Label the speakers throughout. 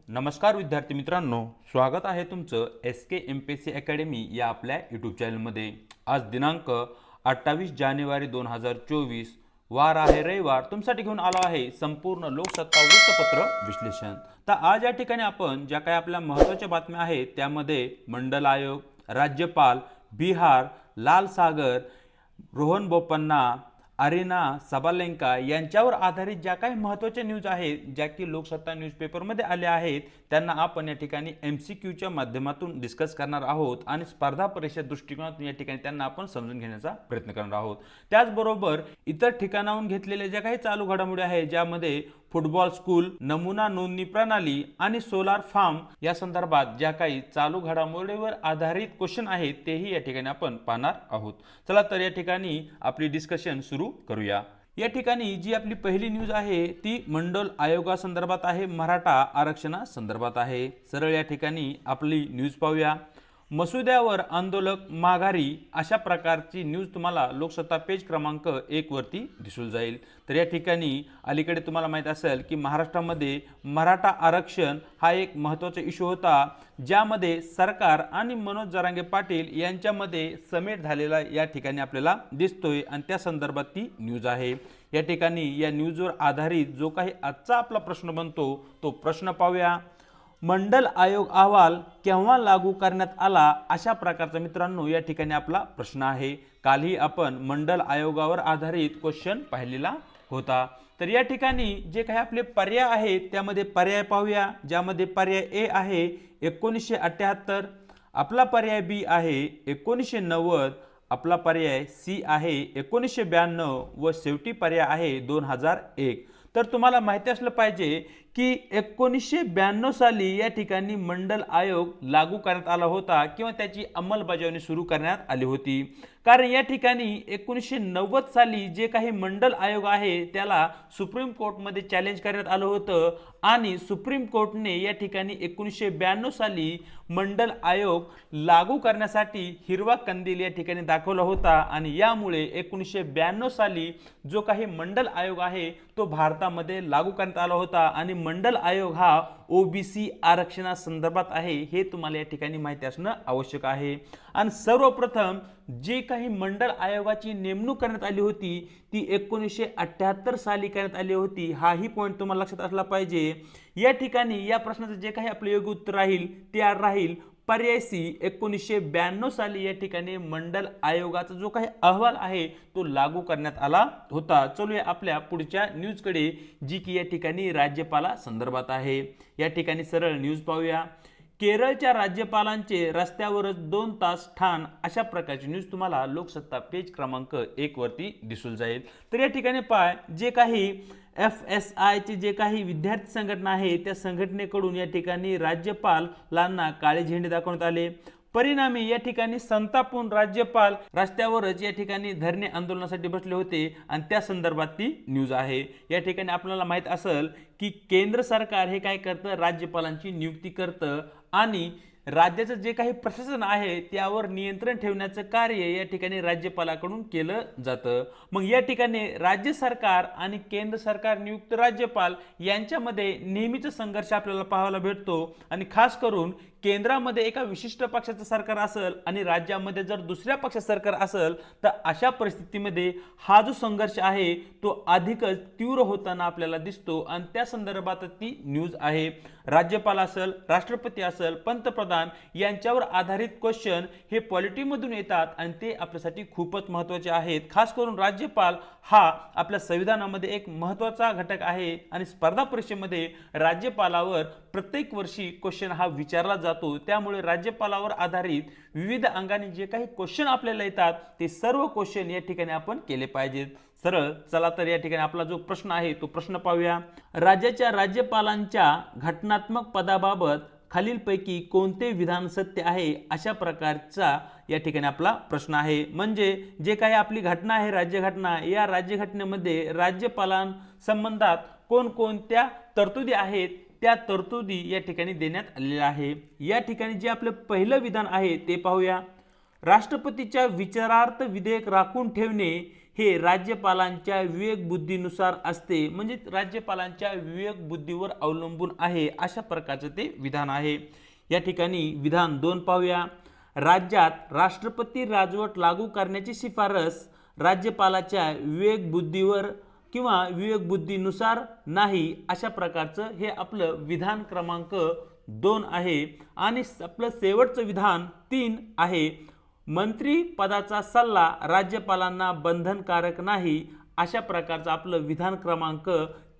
Speaker 1: नमस्कार विद्यार्थी मित्रांनो, स्वागत आहे तुमचं SK MPSC अकॅडमी या आपल्या यूट्यूब चॅनलमध्ये। आज दिनांक 28 जानेवारी 2024 वार आहे रविवार। तुमच्यासाठी घेऊन आलो आहे संपूर्ण लोकसत्ता वृत्तपत्र विश्लेषण। तर आज या ठिकाणी आपण ज्या काही आपल्या महत्त्वाच्या बातम्या आहेत त्यामध्ये मंडल आयोग, राज्यपाल, बिहार, लाल सागर, रोहन बोपन्ना, अरिना सबालेंका यांच्यावर आधारित ज्या काही महत्त्वाच्या न्यूज आहेत ज्या की लोकसत्ता न्यूजपेपरमध्ये आल्या आहेत त्यांना आपण या ठिकाणी MCQच्या माध्यमातून डिस्कस करणार आहोत आणि स्पर्धा परीक्षा दृष्टिकोनातून या ठिकाणी त्यांना आपण समजून घेण्याचा प्रयत्न करणार आहोत। त्याचबरोबर इतर ठिकाणाहून घेतलेल्या ज्या काही चालू घडामोडी आहेत ज्यामध्ये फुटबॉल स्कूल, नमुना नोंदणी प्रणाली आणि सोलार फार्म या संदर्भात ज्या काही चालू घडामोडीवर आधारित क्वेश्चन आहेत तेही या ठिकाणी आपण पाहणार आहोत। चला तर या ठिकाणी आपली डिस्कशन सुरू करूया। या ठिकाणी जी आपली पहिली न्यूज आहे ती मंडल आयोगासंदर्भात आहे, मराठा आरक्षणासंदर्भात आहे। सरळ या ठिकाणी आपली न्यूज पाहूया। मसुद्यावर आंदोलक माघारी अशा प्रकारची न्यूज तुम्हाला लोकसत्ता पेज क्रमांक 1 वरती दिसून जाईल। तर या ठिकाणी अलीकडे तुम्हाला माहित असेल की महाराष्ट्रामध्ये मराठा आरक्षण हा एक महत्त्वाचा इश्यू होता ज्यामध्ये सरकार आणि मनोज जरांगे पाटील यांच्यामध्ये समेट झालेला या ठिकाणी आपल्याला दिसतोय आणि त्या संदर्भात ती न्यूज आहे। या ठिकाणी या न्यूजवर आधारित जो काही आजचा आपला प्रश्न बनतो तो प्रश्न पाहूया। मंडल आयोग अहवाल केव्हा लागू करण्यात आला अशा प्रकारचा मित्रांनो या ठिकाणी आपला प्रश्न आहे। कालही आपण मंडल आयोगावर आधारित क्वेश्चन पाहिलेला होता। तर या ठिकाणी जे काही आपले पर्याय आहेत त्यामध्ये पर्याय पाहूया, ज्यामध्ये पर्याय ए आहे 1978, आपला पर्याय बी आहे 1990, आपला पर्याय सी आहे 1992 व शेवटी पर्याय आहे 2001। तर तुम्हाला माहिती असलं पाहिजे की 1992 साली या ठिकाणी मंडल आयोग लागू करण्यात आला होता किंवा त्याची अंमलबजावणी सुरू करण्यात आली होती। कारण या ठिकाणी 1990 साली जे काही मंडल आयोग आहे त्याला सुप्रीम कोर्टमध्ये चॅलेंज करण्यात आलं होतं आणि सुप्रीम कोर्टने या ठिकाणी 1992 साली मंडल आयोग लागू करण्यासाठी हिरवा कंदील या ठिकाणी दाखवला होता आणि यामुळे 1992 साली जो काही मंडल आयोग आहे तो भारतामध्ये लागू करण्यात आला होता आणि मंडल आयोग हा OBC आरक्षणासंदर्भात आहे हे तुम्हाला या ठिकाणी माहिती असणं आवश्यक आहे। आणि सर्वप्रथम जे काही मंडल आयोगाची नेमणूक करण्यात आली होती ती 1978 साली करण्यात आली होती, हाही पॉईंट तुम्हाला लक्षात असला पाहिजे। या ठिकाणी या प्रश्नाचं जे काही आपलं योग्य उत्तर राहील ते राहील पर्याय सी 1992 साली या ठिकाणी मंडल आयोगाचा जो काही अहवाल आहे तो लागू करण्यात आला होता। चलूया आपल्या पुढच्या न्यूजकडे जी की या ठिकाणी राज्यपाला संदर्भात आहे। या ठिकाणी सरळ न्यूज पाहूया। केरळच्या राज्यपालांचे रस्त्यावरच 2 तास ठाण अशा प्रकारची न्यूज तुम्हाला लोकसत्ता पेज क्रमांक 1 वरती दिसून जाईल। तर या ठिकाणी जे काही FSI चे जे काही विद्यार्थी संघटना आहे त्या संघटनेकडून या ठिकाणी राज्यपालांना काळे झेंडे दाखवण्यात आले। परिणामी या ठिकाणी संतापून राज्यपाल रस्त्यावरच या ठिकाणी धरणे आंदोलनासाठी बसले होते आणि त्या संदर्भात ती न्यूज आहे। या ठिकाणी आपल्याला माहित असेल की केंद्र सरकार हे काय करतं, राज्यपालांची नियुक्ती करतं आणि राज्याचं जे काही प्रशासन आहे त्यावर नियंत्रण ठेवण्याचं कार्य या ठिकाणी राज्यपालाकडून केलं जातं। मग या ठिकाणी राज्य सरकार आणि केंद्र सरकार नियुक्त राज्यपाल यांच्यामध्ये नेहमीच संघर्ष आपल्याला पाहायला भेटतो आणि खास करून केंद्रामध्ये एका विशिष्ट पक्षाचं सरकार असेल आणि राज्यामध्ये जर दुसऱ्या पक्षाचं सरकार असेल तर अशा परिस्थितीमध्ये हा जो संघर्ष आहे तो अधिकच तीव्र होताना आपल्याला दिसतो आणि त्या संदर्भात ती न्यूज आहे। राज्यपाल असेल, राष्ट्रपती असेल, पंतप्रधान यांच्यावर आधारित क्वेश्चन हे पॉलिटीमधून येतात आणि ते आपल्यासाठी खूपच महत्त्वाचे आहेत। खास करून राज्यपाल हा आपल्या संविधानामध्ये एक महत्त्वाचा घटक आहे आणि स्पर्धा परीक्षेमध्ये राज्यपालावर प्रत्येक वर्षी क्वेश्चन हा विचारला जातो। त्यामुळे राज्यपालावर आधारित विविध अंगाने जे काही क्वेश्चन आपल्याला येतात ते सर्व क्वेश्चन या ठिकाणी आपण केले पाहिजेत। सरळ चला तर या ठिकाणी आपला जो प्रश्न आहे तो प्रश्न पाहूया। राज्याच्या राज्यपालांच्या घटनात्मक पदाबाबत खालीलपैकी कोणते विधान सत्य आहे अशा प्रकारचा या ठिकाणी आपला प्रश्न आहे। म्हणजे जे काही आपली घटना आहे राज्यघटना, या राज्यघटनेमध्ये राज्यपालांसंबंधात कोणकोणत्या तरतुदी आहेत त्या तरतुदी या ठिकाणी देण्यात आलेल्या आहे। या ठिकाणी जे आपलं पहिलं विधान आहे ते पाहूया। राष्ट्रपतीच्या विचारार्थ विधेयक राखून ठेवणे हे राज्यपालांच्या विवेक बुद्धीनुसार असते, म्हणजे राज्यपालांच्या विवेक बुद्धीवर अवलंबून आहे, अशा प्रकारचं ते विधान आहे। या ठिकाणी विधान 2 पाहूया। राज्यात राष्ट्रपती राजवट लागू करण्याची शिफारस राज्यपालाच्या विवेक बुद्धीवर किंवा विवेक बुद्धीनुसार नाही, अशा प्रकारचं हे आपलं विधान क्रमांक 2 आहे। आणि आपलं शेवटचं विधान 3 आहे। मंत्री पदाचा सल्ला राज्यपालांना बंधनकारक नाही, अशा प्रकारचं आपलं विधान क्रमांक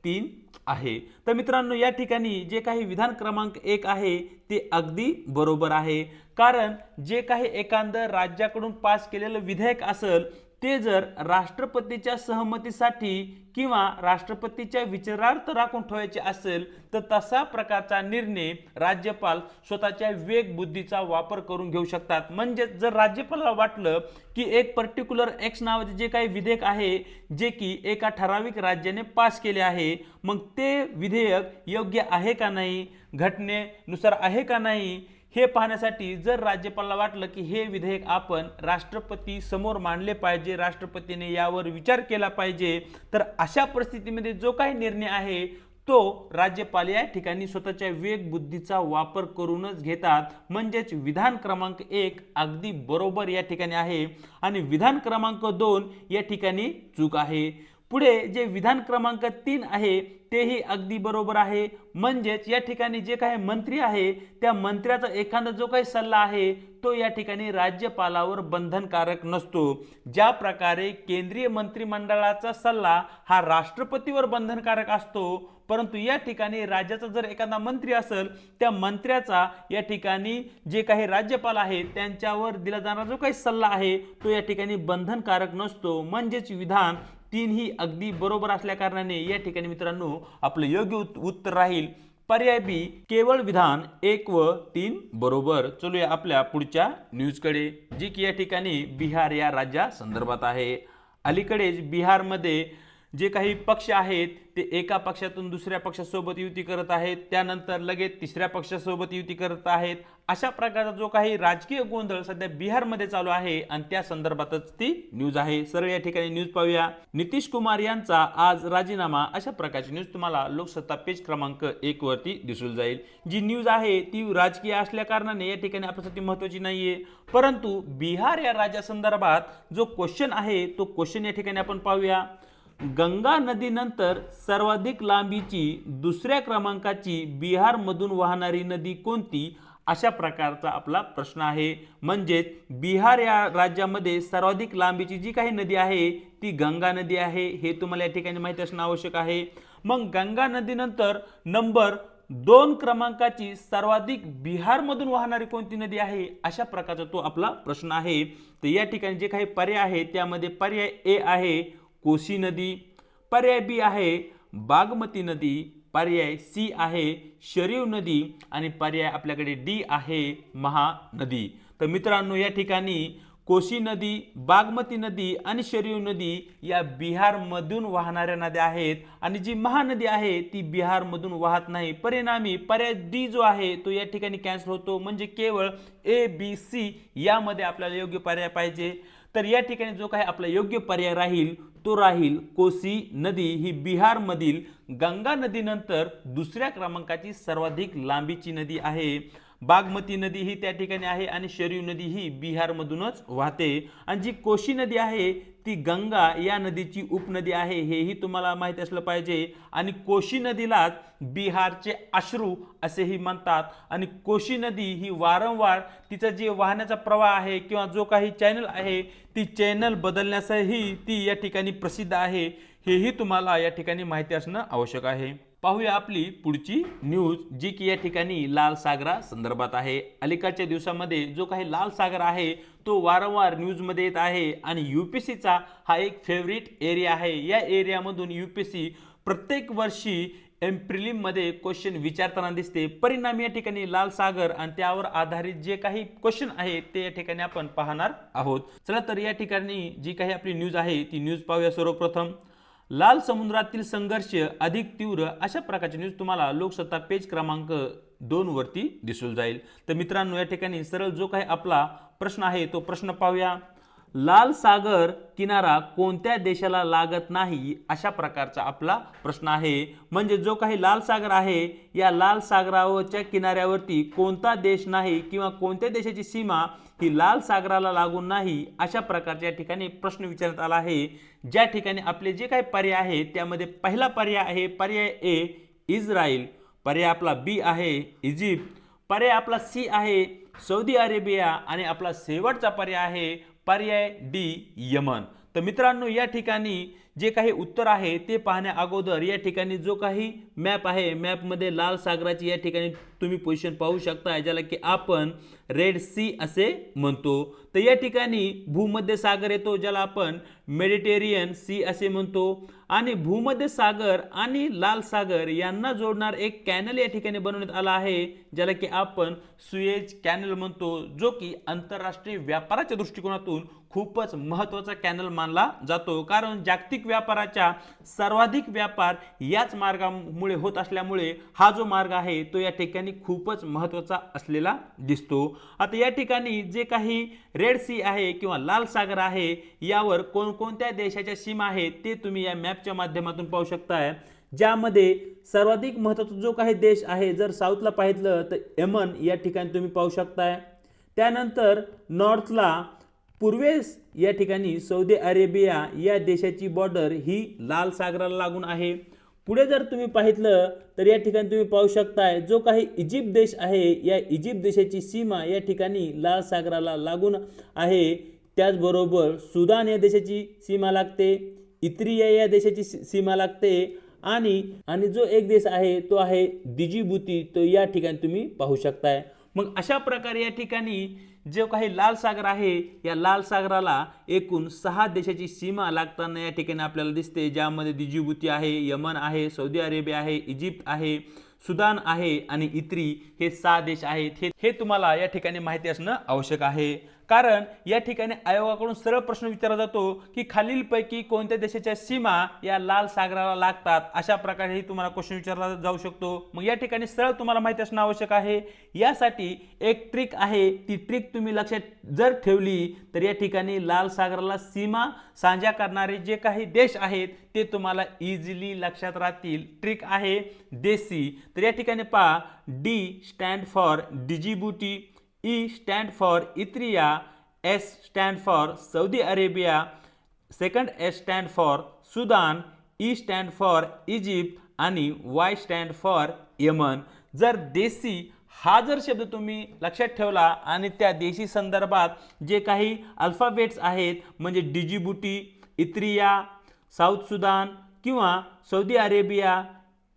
Speaker 1: 3 आहे। तर मित्रांनो, या ठिकाणी जे काही विधान क्रमांक 1 आहे ते अगदी बरोबर आहे, कारण जे काही एखादं राज्याकडून पास केलेलं विधेयक असेल ते जर राष्ट्रपतीच्या सहमतीसाठी किंवा राष्ट्रपतीच्या विचारार्थ राखून ठेवायचे असेल तर तसा प्रकारचा निर्णय राज्यपाल स्वतःच्या विवेक बुद्धीचा वापर करून घेऊ शकतात। म्हणजे जर राज्यपालाला वाटलं की एक पर्टिक्युलर एक्स नावाचे जे काही विधेयक आहे जे की एका ठराविक राज्याने पास केले आहे, मग ते विधेयक योग्य आहे का नाही, घटनेनुसार आहे का नाही, हे पाहण्यासाठी जर राज्यपालाला वाटलं की हे विधेयक आपण राष्ट्रपती समोर मांडले पाहिजे, राष्ट्रपतीने यावर विचार केला पाहिजे, तर अशा परिस्थितीमध्ये जो काही निर्णय आहे तो राज्यपाल या ठिकाणी स्वतःच्या विवेक बुद्धीचा वापर करूनच घेतात। म्हणजेच विधान क्रमांक 1 अगदी बरोबर या ठिकाणी आहे आणि विधान क्रमांक 2 या ठिकाणी चूक आहे। पुढे जे विधान क्रमांक 3 आहे तेही अगदी बरोबर आहे। म्हणजेच या ठिकाणी जे काही मंत्री आहे त्या मंत्र्याचा एखादा जो काही सल्ला आहे तो या ठिकाणी राज्यपालावर बंधनकारक नसतो। ज्या प्रकारे केंद्रीय मंत्रिमंडळाचा सल्ला हा राष्ट्रपतीवर बंधनकारक असतो, परंतु या ठिकाणी राज्याचा जर एखादा मंत्री असेल त्या मंत्र्याचा या ठिकाणी जे काही राज्यपाल आहे त्यांच्यावर दिला जाणारा जो काही सल्ला आहे तो या ठिकाणी बंधनकारक नसतो। म्हणजेच विधान 3 ही अगदी बरोबर असल्या कारणाने या ठिकाणी मित्रांनो आपलं योग्य उत्तर राहील पर्याय बी, केवळ विधान 1 व 3 बरोबर। चलूया आपल्या पुढच्या न्यूजकडे, जी की या ठिकाणी बिहार या राज्या संदर्भात आहे। अलीकडेच बिहारमध्ये जे काही पक्ष आहेत ते एका पक्षातून दुसऱ्या पक्षासोबत युती करत आहेत, त्यानंतर लगेच तिसऱ्या पक्षासोबत युती करत आहेत। अशा प्रकारचा जो काही राजकीय गोंधळ सध्या बिहारमध्ये चालू आहे आणि त्या संदर्भातच ती न्यूज आहे। सरळ या ठिकाणी न्यूज पाहूया। नितीश कुमार यांचा आज राजीनामा, अशा प्रकारची न्यूज तुम्हाला लोकसत्ता पेज क्रमांक 1 वरती दिसून जाईल। जी न्यूज आहे ती राजकीय असल्या कारणाने या ठिकाणी आपल्यासाठी महत्त्वाची नाहीये, परंतु बिहार या राज्यासंदर्भात जो क्वेश्चन आहे तो क्वेश्चन या ठिकाणी आपण पाहूया। गंगा नदीनंतर सर्वाधिक लांबीची दुसऱ्या क्रमांकाची बिहारमधून वाहणारी नदी कोणती, अशा प्रकारचा आपला प्रश्न आहे। म्हणजे बिहार या राज्यामध्ये सर्वाधिक लांबीची जी काही नदी आहे ती गंगा नदी आहे, हे तुम्हाला या ठिकाणी माहिती असणं आवश्यक आहे। मग गंगा नदीनंतर नंबर 2 क्रमांकाची सर्वाधिक बिहारमधून वाहणारी कोणती नदी आहे, अशा प्रकारचा तो आपला प्रश्न आहे। तर या ठिकाणी जे काही पर्याय आहे त्यामध्ये पर्याय ए आहे कोसी नदी, पर्याय बी आहे बागमती नदी, पर्याय सी आहे शरीव नदी आणि पर्याय आपल्याकडे डी आहे महानदी। तर मित्रांनो, या ठिकाणी कोसी नदी, बागमती नदी आणि शरीव नदी या बिहारमधून वाहणाऱ्या नद्या आहेत आणि जी महानदी आहे ती बिहारमधून वाहत नाही। परिणामी पर्याय डी जो आहे तो या ठिकाणी कॅन्सल होतो। म्हणजे केवळ ए बी सी यामध्ये आपल्याला योग्य पर्याय पाहिजे। तर या ठिकाणी जो काही आपला योग्य पर्याय राहील तो राहील कोसी नदी ही बिहारमधील गंगा नदीनंतर दुसऱ्या क्रमांकाची सर्वाधिक लांबीची नदी आहे। बागमती नदी ही त्या ठिकाणी आहे आणि शरीव नदी ही बिहारमधूनच वाहते आणि जी कोसी नदी आहे ती गंगा या नदीची उपनदी आहे, हेही तुम्हाला माहिती असलं पाहिजे। आणि कोसी नदीलाच बिहारचे अश्रू असेही म्हणतात आणि कोसी नदी ही वारंवार तिचा जे वाहण्याचा प्रवाह आहे किंवा जो काही चॅनल आहे ती चॅनल बदलण्यासही ती या ठिकाणी प्रसिद्ध आहे, हेही तुम्हाला या ठिकाणी माहिती असणं आवश्यक आहे। पाहूया आपली पुढची न्यूज, जी की या ठिकाणी लाल सागरा संदर्भात आहे। अलीकडच्या दिवसामध्ये जो काही लाल सागर आहे तो वारंवार न्यूजमध्ये येत आहे आणि यूपीसीचा हा एक फेवरेट एरिया आहे। या एरियामधून यूपीसी प्रत्येक वर्षी प्रिलिममध्ये क्वेश्चन विचारताना दिसते। परिणामी या ठिकाणी लाल सागर आणि त्यावर आधारित जे काही क्वेश्चन आहेत ते या ठिकाणी आपण पाहणार आहोत। चला तर या ठिकाणी जी काही आपली न्यूज आहे ती न्यूज पाहूया। सर्वप्रथम, लाल समुद्रातील संघर्ष अधिक तीव्र, अशा प्रकारची न्यूज तुम्हाला लोकसत्ता पेज क्रमांक 2 वरती दिसून जाईल। तर मित्रांनो, या ठिकाणी सरळ जो काही आपला प्रश्न आहे तो प्रश्न पाहूया। लाल सागर किनारा कोणत्या देशाला लागत नाही, अशा प्रकारचा आपला प्रश्न आहे. म्हणजे जो काही लाल सागर आहे या लाल सागरावरच्या किनाऱ्यावरती कोणता देश नाही किंवा कोणत्या देशाची सीमा ही लाल सागराला लागून नाही, अशा प्रकारच्या ठिकाणी प्रश्न विचारण्यात आला आहे. ज्या ठिकाणी आपले जे काही पर्याय आहे त्यामध्ये पहिला पर्याय आहे पर्याय ए इस्रायल, पर्याय आपला बी आहे इजिप्त, पर्याय आपला सी आहे सौदी अरेबिया आणि आपला शेवटचा पर्याय आहे पर्याय डी यमन. तर मित्रांनो या ठिकाणी जे काही उत्तर आहे ते पाहण्या अगोदर या ठिकाणी जो काही मॅप आहे मॅपमध्ये लाल सागराची या ठिकाणी तुम्ही पोझिशन पाहू शकता, ज्याला की आपण रेड सी असे म्हणतो. तर या ठिकाणी भूमध्य सागर येतो ज्याला आपण मेडिटेरियन सी असे म्हणतो, आणि भूमध्य सागर आणि लाल सागर यांना जोडणार एक कॅनल या ठिकाणी बनवण्यात आला आहे ज्याला की आपण सुएज कॅनल म्हणतो, जो की आंतरराष्ट्रीय व्यापाराच्या दृष्टिकोनातून खूपच महत्त्वाचा कॅनल मानला जातो. कारण जागतिक व्यापाराच्या सर्वाधिक व्यापार याच मार्गामुळे होत असल्यामुळे हा जो मार्ग आहे तो या ठिकाणी खूपच महत्त्वाचा असलेला दिसतो. आता या ठिकाणी जे काही रेड सी आहे किंवा लाल सागर आहे यावर कोणकोणत्या देशाच्या सीमा आहेत ते तुम्ही या मॅपच्या माध्यमातून पाहू शकताय. ज्यामध्ये सर्वाधिक महत्त्वाचा जो काही देश आहे, जर साऊथला पाहिलं तर यमन या ठिकाणी तुम्ही पाहू शकताय. त्यानंतर नॉर्थला पूर्वेस या ठिकाणी सौदी अरेबिया या देशाची बॉर्डर ही लाल सागराला लागून आहे. पुढे जर तुम्ही पाहिलं तर या ठिकाणी तुम्ही पाहू शकताय जो काही इजिप्त देश आहे या इजिप्त देशाची सीमा या ठिकाणी लाल सागराला लागून आहे. त्याचबरोबर सुदान या देशाची सीमा लागते, इथ्रिया या देशाची सीमा लागते, आणि जो एक देश आहे तो आहे डिजिबुती, तो या ठिकाणी तुम्ही पाहू शकताय. मग अशा प्रकारे या ठिकाणी जो काही लाल सागर आहे या लाल सागराला एकूण 6 देशाची सीमा लागताना या ठिकाणी आपल्याला दिसते, ज्यामध्ये डिजिबुती आहे, यमन आहे, सौदी अरेबिया आहे, इजिप्त आहे, सुदान आहे आणि इथ्री हे 6 देश आहेत. हे तुम्हाला या ठिकाणी माहिती असणं आवश्यक आहे. कारण या ठिकाणी आयोगाकडून सरळ प्रश्न विचारला जातो की खालीलपैकी कोणत्या देशाच्या सीमा या लाल सागराला लागतात, अशा प्रकारेही तुम्हाला क्वेश्चन विचारला जाऊ शकतो. मग या ठिकाणी सरळ तुम्हाला माहिती असणं आवश्यक आहे. यासाठी एक ट्रिक आहे, ती ट्रिक तुम्ही लक्षात जर ठेवली तर या ठिकाणी लाल सागराला सीमा साझा करणारे जे काही देश आहेत ते तुम्हाला इझिली लक्षात राहतील. ट्रिक आहे देसी. तर या ठिकाणी पहा, D stand for Djibouti, E stand for Eritrea, S stand for Saudi Arabia, second S stand for Sudan, E stand for Egypt आणि वाय स्टँड फॉर यमन. जर देशी हा जर शब्द तुम्ही लक्षात ठेवला आणि त्या देशी संदर्भात जे काही अल्फाबेट्स आहेत म्हणजे डिजिबुटी, इथ्रिया, साऊथ सुदान किंवा सौदी अरेबिया,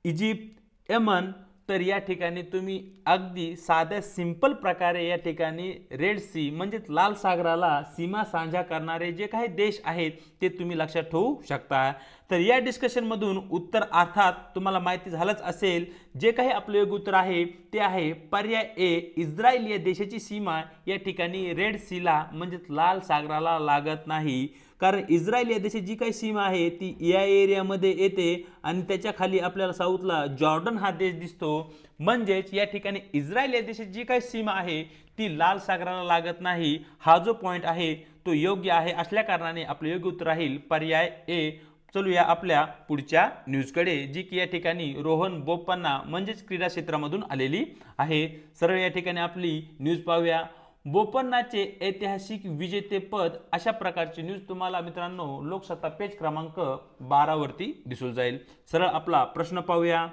Speaker 1: इजिप्त, यमन, तर या ठिकाणी तुम्ही अगदी साध्या सिंपल प्रकारे या ठिकाणी रेड सी म्हणजेच लाल सागराला सीमा साझा करणारे जे काही देश आहेत ते तुम्ही लक्षात ठेवू शकता. तर या डिस्कशनमधून उत्तर अर्थात तुम्हाला माहिती झालंच असेल. जे काही आपलं योग्य उत्तर आहे ते आहे पर्याय ए इस्रायल या देशाची सीमा या ठिकाणी रेड सीला म्हणजेच लाल सागराला लागत नाही. कारण इस्रायल या देशाची जी काही सीमा आहे ती या एरियामध्ये येते आणि त्याच्या खाली आपल्याला साऊथला जॉर्डन हा देश दिसतो. म्हणजेच या ठिकाणी इस्रायल या देशाची जी काही सीमा आहे ती लाल सागराला लागत नाही. हा जो पॉईंट आहे तो योग्य आहे. असल्या कारणाने आपलं योग्य उत्तर राहील पर्याय ए. चलूया आपल्या पुढच्या न्यूजकडे, जी की या ठिकाणी रोहन बोपन्ना म्हणजेच क्रीडा क्षेत्रामधून आलेली आहे. सरळ या ठिकाणी आपली न्यूज पाहूया. बोपन्नाचे ऐतिहासिक विजेतेपद, अशा प्रकारची न्यूज तुम्हाला मित्रांनो लोकसत्ता पेज क्रमांक 12 वरती दिसून जाईल. सरळ आपला प्रश्न पाहूया.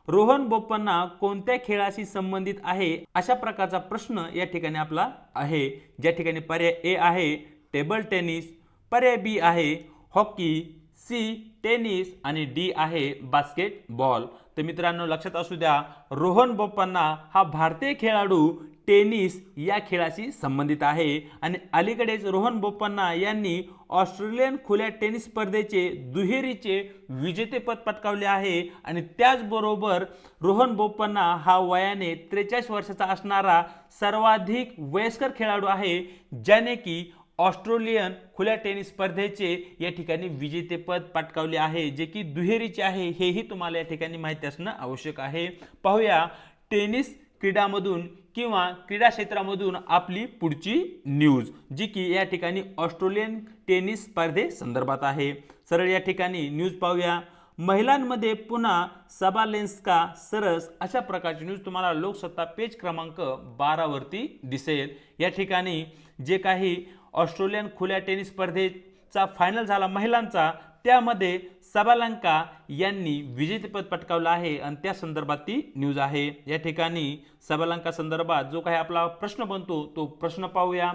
Speaker 1: रोहन बोपन्ना कोणत्या खेळाशी संबंधित आहे, अशा प्रकारचा प्रश्न या ठिकाणी आपला आहे. ज्या ठिकाणी पर्याय ए आहे टेबल टेनिस, पर्याय बी आहे हॉकी, सी टेनिस आणि डी आहे बास्केटबॉल. तर मित्रांनो लक्षात असू द्या, रोहन बोपन्ना हा भारतीय खेळाडू टेनिस या खेळाशी संबंधित आहे आणि अलीकडेच रोहन बोपन्ना यांनी ऑस्ट्रेलियन खुल्या टेनिस स्पर्धेचे दुहेरीचे विजेतेपद पटकावले आहे. आणि त्याचबरोबर रोहन बोपन्ना हा वयाने 43 वर्षाचा असणारा सर्वाधिक वयस्कर खेळाडू आहे, ज्याने की ऑस्ट्रेलियन खुल्या टेनिस स्पर्धेचे या ठिकाणी विजेतेपद पटकावले आहे, जे की दुहेरीचे आहे. हेही तुम्हाला या ठिकाणी माहिती असणं आवश्यक आहे. पाहूया टेनिस क्रीडामधून किंवा क्रीडा क्षेत्रामधून आपली पुढची न्यूज, जी की या ठिकाणी ऑस्ट्रेलियन टेनिस स्पर्धे संदर्भात आहे. सरळ या ठिकाणी न्यूज पाहूया. महिलांमध्ये पुन्हा सबालेन्स्का सरस, अशा प्रकारची न्यूज तुम्हाला लोकसत्ता पेज क्रमांक 12 वरती दिसेल. या ठिकाणी जे काही ऑस्ट्रेलियन खुल्या टेनिस स्पर्धेचा फायनल झाला महिलांचा, त्यामध्ये सबालेन्का यांनी विजेतेपद पटकावलं आहे आणि त्या संदर्भात ती न्यूज आहे. या ठिकाणी सबालेन्का संदर्भात जो काही आपला प्रश्न बनतो तो प्रश्न पाहूया.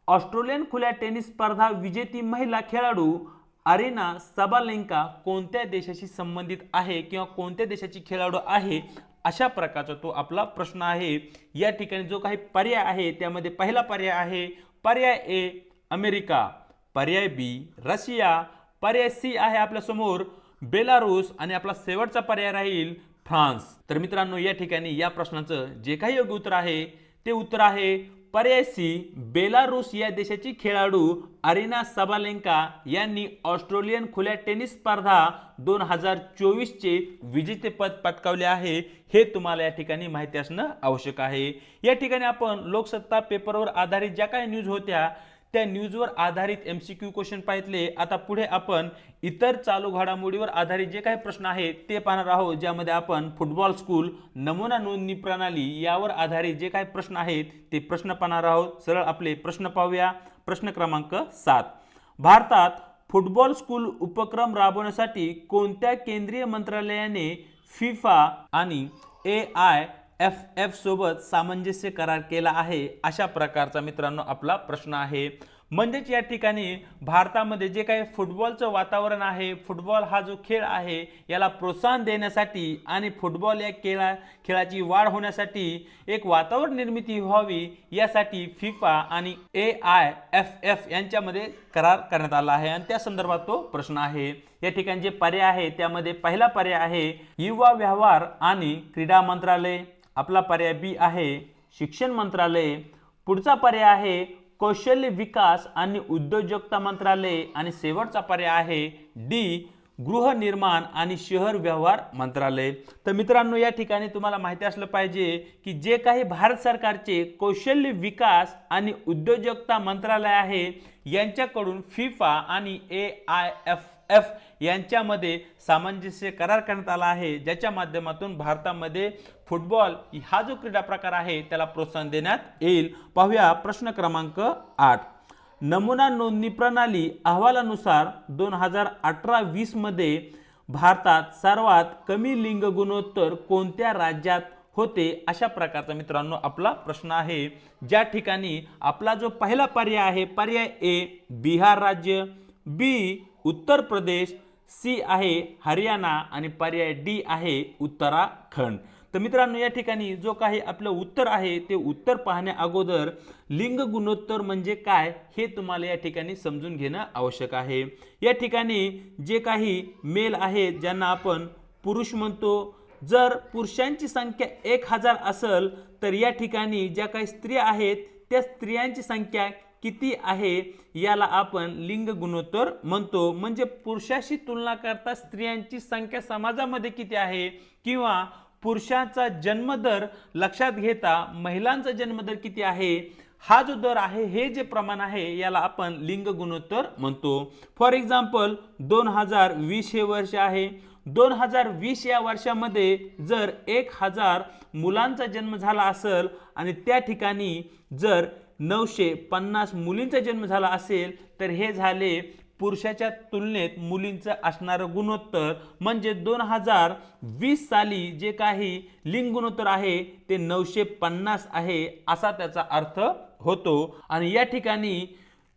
Speaker 1: ऑस्ट्रेलियन खुल्या टेनिस स्पर्धा विजेती महिला खेळाडू अरीना सबालेन्का कोणत्या देशाशी संबंधित आहे किंवा कोणत्या देशाची खेळाडू आहे, अशा प्रकारचा तो आपला प्रश्न आहे. या ठिकाणी जो काही पर्याय आहे त्यामध्ये पहिला पर्याय आहे पर्याय ए अमेरिका, पर्याय बी रशिया, पर्याय सी आहे आपल्या समोर बेलारूस आणि आपला शेवटचा पर्याय राहील फ्रान्स. तर मित्रांनो, या ठिकाणी या प्रश्नाचं जे काही योग्य उत्तर आहे ते उत्तर आहे पर्याय सी, बेलारूस या देशाची खेळाडू अरीना सबालेन्का यांनी ऑस्ट्रेलियन खुल्या टेनिस स्पर्धा 2024 चे विजेतेपद पटकावले आहे. हे तुम्हाला या ठिकाणी माहिती असणं आवश्यक आहे. या ठिकाणी आपण लोकसत्ता पेपरवर आधारित ज्या काही न्यूज होत्या त्या न्यूजवर आधारित MCQ क्वेश्चन पाहितले. आता पुढे आपण इतर चालू घडामोडीवर आधारित जे काही प्रश्न आहेत ते पाहणार आहोत, ज्यामध्ये आपण फुटबॉल स्कूल, नमुना नोंदणी प्रणाली यावर आधारित जे काही प्रश्न आहेत ते प्रश्न पाहणार आहोत. सरळ आपले प्रश्न पाहूया. प्रश्न क्रमांक 7. भारतात फुटबॉल स्कूल उपक्रम राबवण्यासाठी कोणत्या केंद्रीय मंत्रालयाने फिफा आणि AIFF सोबत सामंजस्य करार केला आहे, अशा प्रकारचा मित्रांनो आपला प्रश्न आहे. म्हणजेच या ठिकाणी भारतामध्ये जे काही फुटबॉलचं वातावरण आहे, फुटबॉल हा जो खेळ आहे याला प्रोत्साहन देण्यासाठी आणि फुटबॉल या खेळाची वाढ होण्यासाठी एक वातावरण निर्मिती व्हावी, यासाठी फिफा आणि AIFF यांच्यामध्ये करार करण्यात आला आहे आणि त्या संदर्भात तो प्रश्न आहे. या ठिकाणी जे पर्याय आहे त्यामध्ये पहिला पर्याय आहे युवा व्यवहार आणि क्रीडा मंत्रालय, आपला पर्याय बी आहे शिक्षण मंत्रालय, पुढचा पर्याय आहे कौशल्य विकास आणि उद्योजकता मंत्रालय आणि शेवटचा पर्याय आहे डी गृहनिर्माण आणि शहर व्यवहार मंत्रालय. तर मित्रांनो, या ठिकाणी तुम्हाला माहिती असलं पाहिजे की जे काही भारत सरकारचे कौशल्य विकास आणि उद्योजकता मंत्रालय आहे यांच्याकडून फिफा आणि AIFF यांच्यामध्ये सामंजस्य करार करण्यात आला आहे, ज्याच्या माध्यमातून भारतामध्ये फुटबॉल हा जो क्रीडा प्रकार आहे त्याला प्रोत्साहन देण्यात येईल. पाहूया प्रश्न क्रमांक 8. नमुना नोंदणी प्रणाली अहवालानुसार 2018-20 मध्ये भारतात सर्वात कमी लिंग गुणोत्तर कोणत्या राज्यात होते, अशा प्रकारचा मित्रांनो आपला प्रश्न आहे. ज्या ठिकाणी आपला जो पहिला पर्याय आहे पर्याय ए बिहार राज्य, बी उत्तर प्रदेश, सी आहे हरियाणा आणि पर्याय डी आहे उत्तराखंड. तर मित्रांनो, या ठिकाणी जो काही आपलं उत्तर आहे ते उत्तर पाहण्या अगोदर लिंग गुणोत्तर म्हणजे काय हे तुम्हाला या ठिकाणी समजून घेणं आवश्यक आहे. या ठिकाणी जे काही मेल आहेत ज्यांना आपण पुरुष म्हणतो, जर पुरुषांची संख्या 1000 असेल तर या ठिकाणी ज्या काही स्त्रिया आहेत त्या स्त्रियांची संख्या किती आहे याला आपण लिंग गुणोत्तर म्हणतो. म्हणजे पुरुषाशी तुलना करता स्त्रियांची संख्या समाजामध्ये किती आहे किंवा पुरुषांचा जन्मदर लक्षात घेता महिलांचा जन्मदर किती आहे, हा जो दर आहे, हे जे प्रमाण आहे याला आपण लिंग गुणोत्तर म्हणतो. फॉर एक्झाम्पल 2020 हे वर्ष आहे. 2020 या वर्षामध्ये जर 1000 मुलांचा जन्म झाला असेल आणि त्या ठिकाणी जर 950 मुलींचा जन्म झाला असेल तर हे झाले पुरुषाच्या तुलनेत मुलींचं असणारं गुणोत्तर. म्हणजे 2020 साली जे काही लिंग गुणोत्तर आहे ते 950 आहे असा त्याचा अर्थ होतो. आणि या ठिकाणी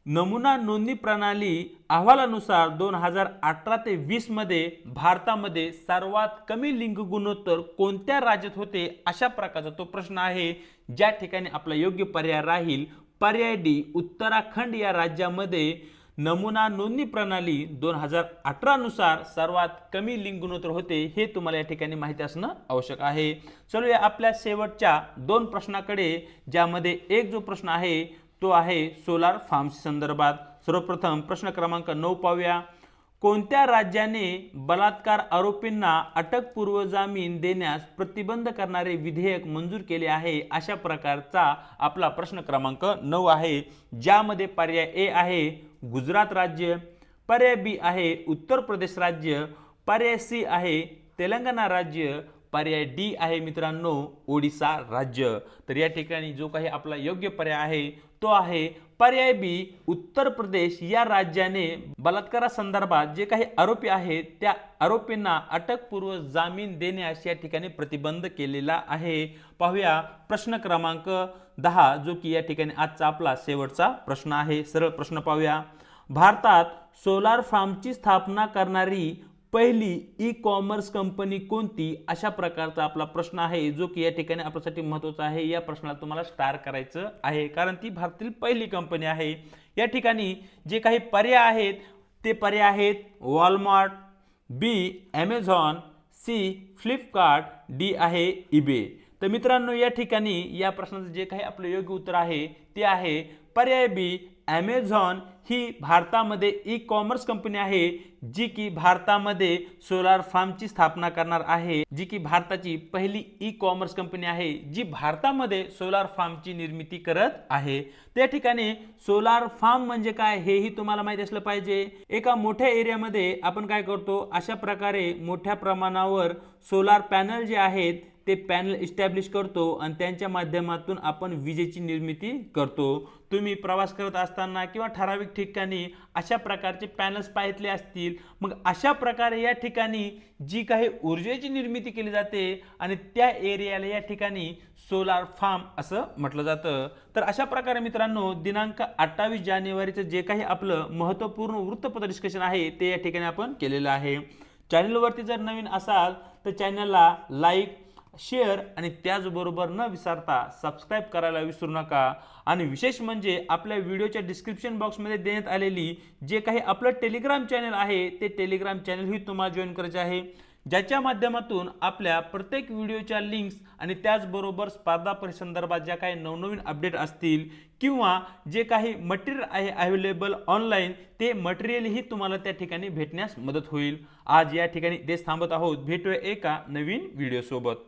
Speaker 1: नमुना नोंदणी प्रणाली अहवालानुसार 2018 ते 20 मध्ये भारतामध्ये सर्वात कमी लिंग गुणोत्तर कोणत्या राज्यात होते, अशा प्रकारचा तो प्रश्न आहे. ज्या ठिकाणी आपला योग्य पर्याय राहील पर्याय डी उत्तराखंड या राज्यामध्ये नमुना नोंदणी प्रणाली 2018 नुसार सर्वात कमी लिंग गुणोत्तर होते, हे तुम्हाला या ठिकाणी माहिती असणं आवश्यक आहे. चलूया आपल्या शेवटच्या 2 प्रश्नाकडे, ज्यामध्ये एक जो प्रश्न आहे तो आहे सोलार फार्म्स संदर्भात. सर्वप्रथम प्रश्न क्रमांक 9 पाहूया. कोणत्या राज्याने बलात्कार आरोपींना अटकपूर्व जामीन देण्यास प्रतिबंध करणारे विधेयक मंजूर केले आहे? अशा प्रकारचा आपला प्रश्न क्रमांक 9 आहे, ज्यामध्ये पर्याय ए आहे गुजरात राज्य, पर्याय बी आहे उत्तर प्रदेश राज्य, पर्याय सी आहे तेलंगणा राज्य, पर्याय डी आहे मित्रांनो ओडिशा राज्य। तर या ठिकाणी जो काही आपला योग्य पर्याय आहे तो आहे पर्याय बी उत्तर प्रदेश या राज्याने बलात्कारासंदर्भात जे काही आरोपी आहेत त्या आरोपींना अटकपूर्व जामीन देण्यास या ठिकाणी प्रतिबंध केलेला आहे। पाहूया प्रश्न क्रमांक 10 जो की या ठिकाणी आजचा आपला शेवटचा प्रश्न आहे। सरळ प्रश्न पाहूया। भारतात सोलार फार्मची स्थापना करणारी पहिली ई कॉमर्स कंपनी कोणती? अशा प्रकारचा आपला प्रश्न आहे जो की या ठिकाणी आपल्यासाठी महत्त्वाचा आहे। या प्रश्नाला तुम्हाला स्टार करायचं आहे कारण ती भारतातील पहिली कंपनी आहे। या ठिकाणी जे काही पर्याय आहेत ते पर्याय आहेत वॉलमार्ट, बी ॲमेझॉन, सी फ्लिपकार्ट, डी आहे ईबे। तर मित्रांनो या ठिकाणी या प्रश्नाचं जे काही आपलं योग्य उत्तर आहे ते आहे पर्याय बी ॲमेझॉन ही भारतामध्ये ई कॉमर्स कंपनी आहे जी की भारतामध्ये सोलार फार्मची स्थापना करणार आहे, जी की भारताची पहिली ई कॉमर्स कंपनी आहे जी भारतामध्ये सोलार फार्मची निर्मिती करत आहे। त्या ठिकाणी सोलार फार्म म्हणजे काय हेही तुम्हाला माहिती असलं पाहिजे। एका मोठ्या एरियामध्ये आपण काय करतो, अशा प्रकारे मोठ्या प्रमाणावर सोलार पॅनल जे आहेत ते पॅनल इस्टॅब्लिश करतो आणि त्यांच्या माध्यमातून आपण विजेची निर्मिती करतो। तुम्ही प्रवास करत असताना किंवा ठराविक ठिकाणी अशा प्रकारचे पॅनल्स पाहितले असतील। मग अशा प्रकारे या ठिकाणी जी काही ऊर्जेची निर्मिती केली जाते आणि त्या एरियाला या ठिकाणी सोलार फार्म असं म्हटलं जातं। तर अशा प्रकारे मित्रांनो दिनांक 28 जानेवारीचं जे काही आपलं महत्त्वपूर्ण वृत्तपत्र डिस्कशन आहे ते या ठिकाणी आपण केलेलं आहे। चॅनलवरती जर नवीन असाल तर चॅनलला लाईक, शेअर आणि त्याचबरोबर न विसरता सबस्क्राईब करायला विसरू नका। आणि विशेष म्हणजे आपल्या व्हिडिओच्या डिस्क्रिप्शन बॉक्समध्ये देण्यात आलेली जे काही आपलं टेलिग्राम चॅनल आहे ते टेलिग्राम चॅनलही तुम्हाला जॉईन करायचे आहे, ज्याच्या माध्यमातून आपल्या प्रत्येक व्हिडिओच्या लिंक्स आणि त्याचबरोबर स्पर्धा परीक्षेसंदर्भात ज्या काही नवनवीन अपडेट असतील किंवा जे काही मटेरियल आहे अवेलेबल ऑनलाईन ते मटेरियलही तुम्हाला त्या ठिकाणी भेटण्यास मदत होईल। आज या ठिकाणी तेच थांबत आहोत, भेटूया एका नवीन व्हिडिओ सोबत।